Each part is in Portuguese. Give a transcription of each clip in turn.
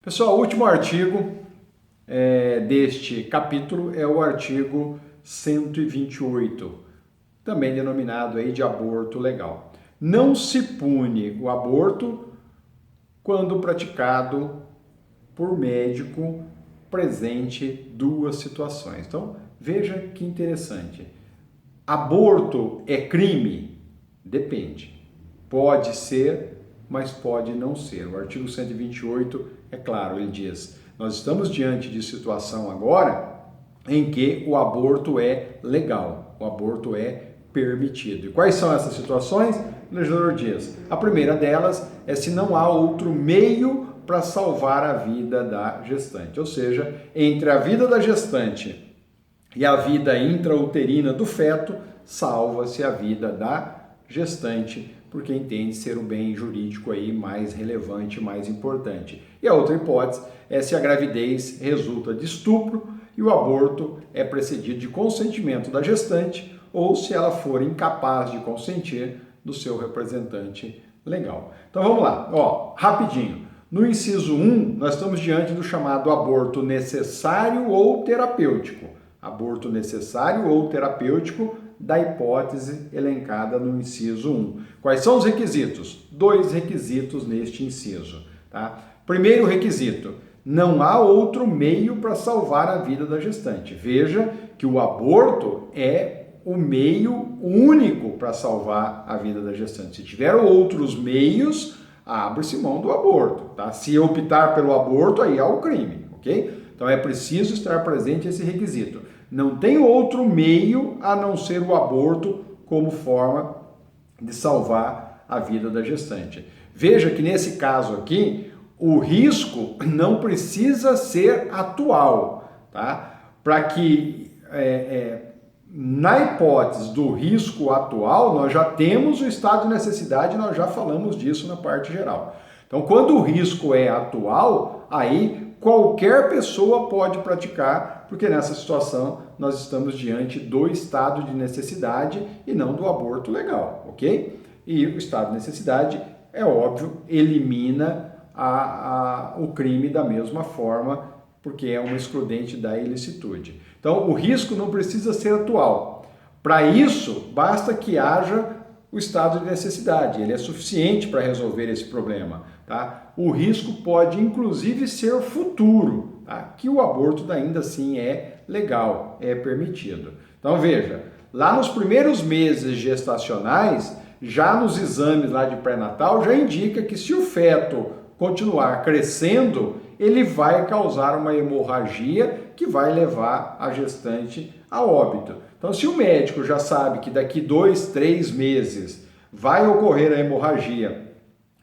Pessoal, o último artigo deste capítulo é o artigo 128, também denominado aí de aborto legal. Não se pune o aborto quando praticado por médico presente duas situações. Então, veja que interessante. Aborto é crime? Depende. Pode ser, mas pode não ser. O artigo 128 é claro, ele diz: nós estamos diante de situação agora em que o aborto é legal, o aborto é permitido. E quais são essas situações? O legislador diz: a primeira delas é se não há outro meio para salvar a vida da gestante, ou seja, entre a vida da gestante e a vida intrauterina do feto, salva-se a vida da gestante, porque entende ser o bem jurídico aí mais relevante, mais importante. E a outra hipótese é se a gravidez resulta de estupro e o aborto é precedido de consentimento da gestante ou se ela for incapaz de consentir do seu representante legal. Então vamos lá, rapidinho. No inciso 1, nós estamos diante do chamado aborto necessário ou terapêutico. Aborto necessário ou terapêutico da hipótese elencada no inciso 1. Quais são os requisitos? Dois requisitos neste inciso. Tá? Primeiro requisito: não há outro meio para salvar a vida da gestante. Veja que o aborto é o meio único para salvar a vida da gestante. Se tiver outros meios, abre-se mão do aborto. Tá? Se optar pelo aborto, aí há o crime, ok? Então é preciso estar presente esse requisito. Não tem outro meio a não ser o aborto como forma de salvar a vida da gestante. Veja que nesse caso aqui, o risco não precisa ser atual, tá? Para que, na hipótese do risco atual, nós já temos o estado de necessidade, nós já falamos disso na parte geral. Então, quando o risco é atual, aí qualquer pessoa pode praticar, porque nessa situação nós estamos diante do estado de necessidade e não do aborto legal, ok? E o estado de necessidade, é óbvio, elimina o crime da mesma forma, porque é uma excludente da ilicitude. Então, o risco não precisa ser atual. Para isso, basta que haja o estado de necessidade, ele é suficiente para resolver esse problema. Tá? O risco pode, inclusive, ser futuro, tá? Que o aborto ainda assim é legal, é permitido. Então, veja, lá nos primeiros meses gestacionais, já nos exames lá de pré-natal, já indica que se o feto continuar crescendo, ele vai causar uma hemorragia que vai levar a gestante a óbito. Então, se o médico já sabe que daqui 2, 3 meses vai ocorrer a hemorragia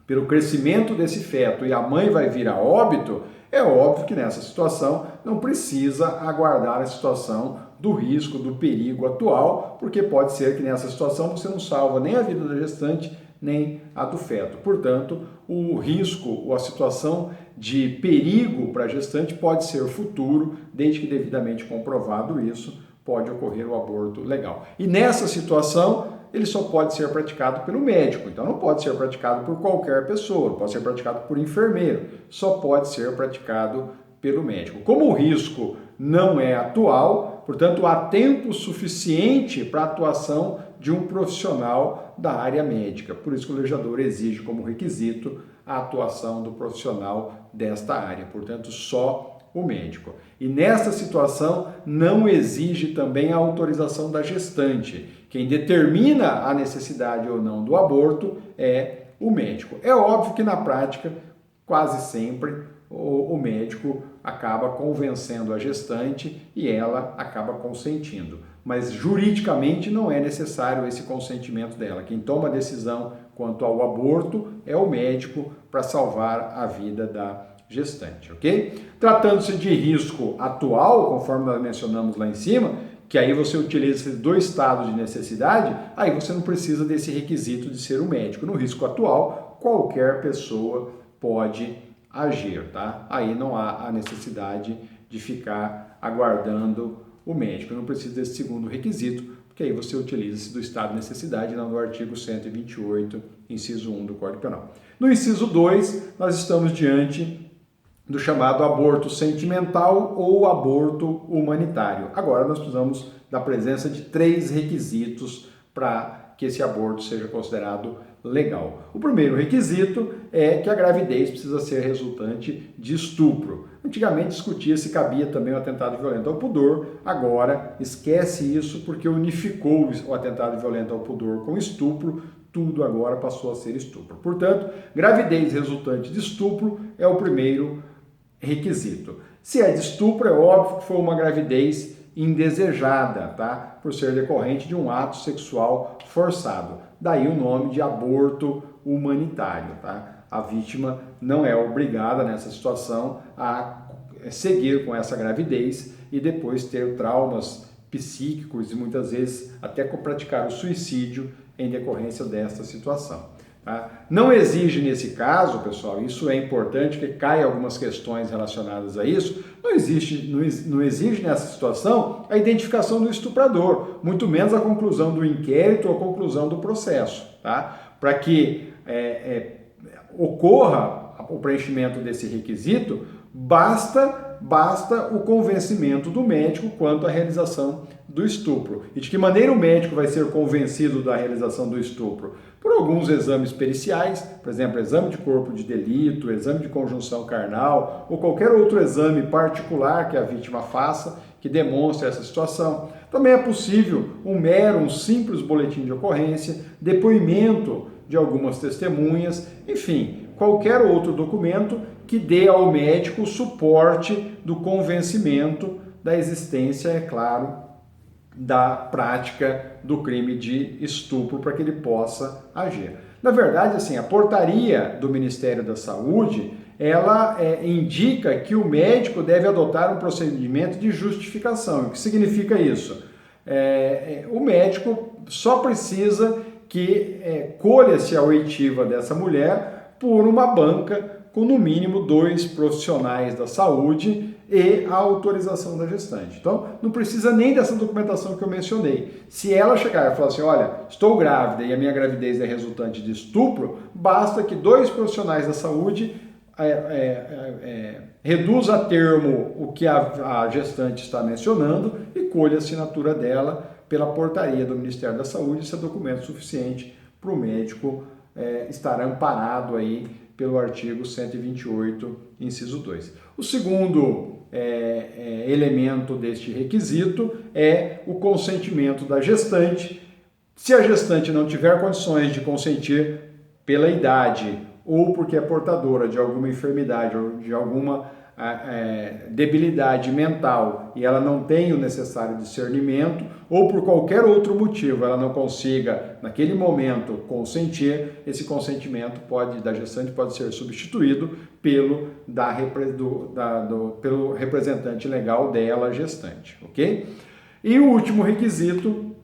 pelo crescimento desse feto e a mãe vai vir a óbito, é óbvio que nessa situação não precisa aguardar a situação do risco, do perigo atual, porque pode ser que nessa situação você não salva nem a vida da gestante, nem a do feto. Portanto, o risco ou a situação de perigo para a gestante pode ser futuro, desde que devidamente comprovado isso, pode ocorrer o aborto legal. E nessa situação, ele só pode ser praticado pelo médico, então não pode ser praticado por qualquer pessoa, não pode ser praticado por enfermeiro, só pode ser praticado pelo médico. Como o risco não é atual, portanto, há tempo suficiente para a atuação de um profissional da área médica. Por isso que o legislador exige como requisito a atuação do profissional desta área, portanto, só o médico. E nessa situação não exige também a autorização da gestante. Quem determina a necessidade ou não do aborto é o médico. É óbvio que na prática, quase sempre, o médico acaba convencendo a gestante e ela acaba consentindo. Mas juridicamente não é necessário esse consentimento dela. Quem toma a decisão quanto ao aborto é o médico para salvar a vida da gestante, ok? Tratando-se de risco atual, conforme nós mencionamos lá em cima, que aí você utiliza dois estados de necessidade, aí você não precisa desse requisito de ser o médico. No risco atual, qualquer pessoa pode agir, tá? Aí não há a necessidade de ficar aguardando o médico. Não precisa desse segundo requisito, porque aí você utiliza-se do estado de necessidade, não do artigo 128, inciso 1 do Código Penal. No inciso 2, nós estamos diante do chamado aborto sentimental ou aborto humanitário. Agora nós precisamos da presença de 3 requisitos para que esse aborto seja considerado legal. O primeiro requisito é que a gravidez precisa ser resultante de estupro. Antigamente discutia se cabia também o atentado violento ao pudor, agora esquece isso porque unificou o atentado violento ao pudor com estupro, tudo agora passou a ser estupro. Portanto, gravidez resultante de estupro é o primeiro requisito. Se é de estupro, é óbvio que foi uma gravidez indesejada, tá? Por ser decorrente de um ato sexual forçado. Daí o nome de aborto humanitário, tá? A vítima não é obrigada nessa situação a seguir com essa gravidez e depois ter traumas psíquicos e muitas vezes até praticar o suicídio em decorrência desta situação. Tá? Não exige nesse caso, pessoal, isso é importante, que caia algumas questões relacionadas a isso, não exige nessa situação a identificação do estuprador, muito menos a conclusão do inquérito ou a conclusão do processo. Tá? Para que ocorra o preenchimento desse requisito, basta o convencimento do médico quanto à realização do estupro. E de que maneira o médico vai ser convencido da realização do estupro? Por alguns exames periciais, por exemplo, exame de corpo de delito, exame de conjunção carnal ou qualquer outro exame particular que a vítima faça que demonstre essa situação. Também é possível um simples boletim de ocorrência, depoimento de algumas testemunhas, enfim, qualquer outro documento que dê ao médico o suporte do convencimento da existência, é claro, da prática do crime de estupro para que ele possa agir. Na verdade, assim, a portaria do Ministério da Saúde, ela indica que o médico deve adotar um procedimento de justificação. O que significa isso? O médico só precisa que colha-se a oitiva dessa mulher por uma banca com no mínimo 2 profissionais da saúde e a autorização da gestante. Então, não precisa nem dessa documentação que eu mencionei. Se ela chegar e falar assim, olha, estou grávida e a minha gravidez é resultante de estupro, basta que 2 profissionais da saúde reduza a termo o que a gestante está mencionando e colha a assinatura dela pela portaria do Ministério da Saúde. Isso é documento suficiente para o médico estar amparado aí pelo artigo 128, inciso 2. O segundo elemento deste requisito é o consentimento da gestante. Se a gestante não tiver condições de consentir pela idade ou porque é portadora de alguma enfermidade ou de alguma debilidade mental e ela não tem o necessário discernimento, ou por qualquer outro motivo ela não consiga, naquele momento, consentir, esse consentimento da gestante pode ser substituído pelo representante legal dela, gestante, ok? E o último requisito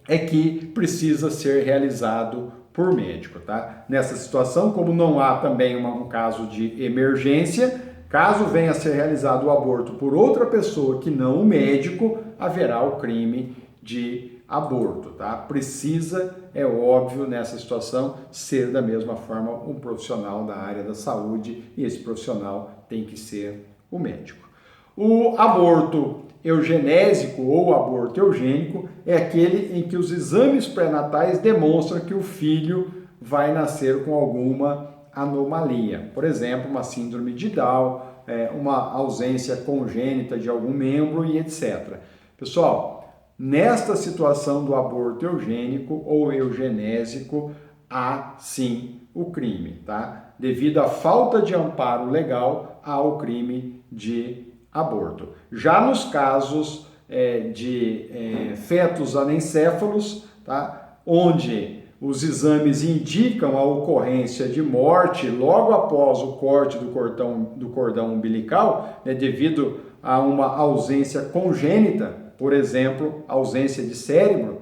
é que precisa ser realizado por médico, tá? Nessa situação, como não há também um caso de emergência, caso venha a ser realizado o aborto por outra pessoa que não o médico, haverá o crime de aborto, tá? Precisa, é óbvio, nessa situação, ser da mesma forma um profissional da área da saúde e esse profissional tem que ser o médico. O aborto eugenésico ou aborto eugênico é aquele em que os exames pré-natais demonstram que o filho vai nascer com alguma anomalia, por exemplo, uma síndrome de Down, uma ausência congênita de algum membro e etc. Pessoal, nesta situação do aborto eugênico ou eugenésico, há sim o crime, tá? Devido à falta de amparo legal, há o crime de aborto. Já nos casos de fetos anencéfalos, tá? Onde os exames indicam a ocorrência de morte logo após o corte do cordão umbilical, devido a uma ausência congênita, por exemplo, ausência de cérebro,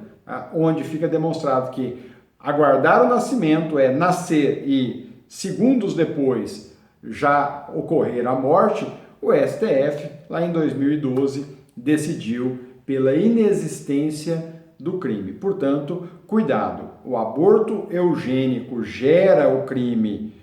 onde fica demonstrado que aguardar o nascimento é nascer e segundos depois já ocorrer a morte, o STF, lá em 2012, decidiu pela inexistência do crime. Portanto, cuidado, o aborto eugênico gera o crime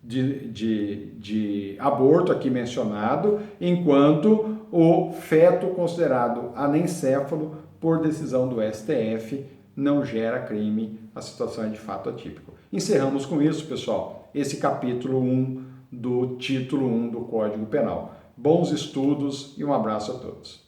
de aborto aqui mencionado, enquanto o feto considerado anencéfalo, por decisão do STF, não gera crime, a situação é de fato atípico. Encerramos com isso, pessoal, esse capítulo 1 do título 1 do Código Penal. Bons estudos e um abraço a todos.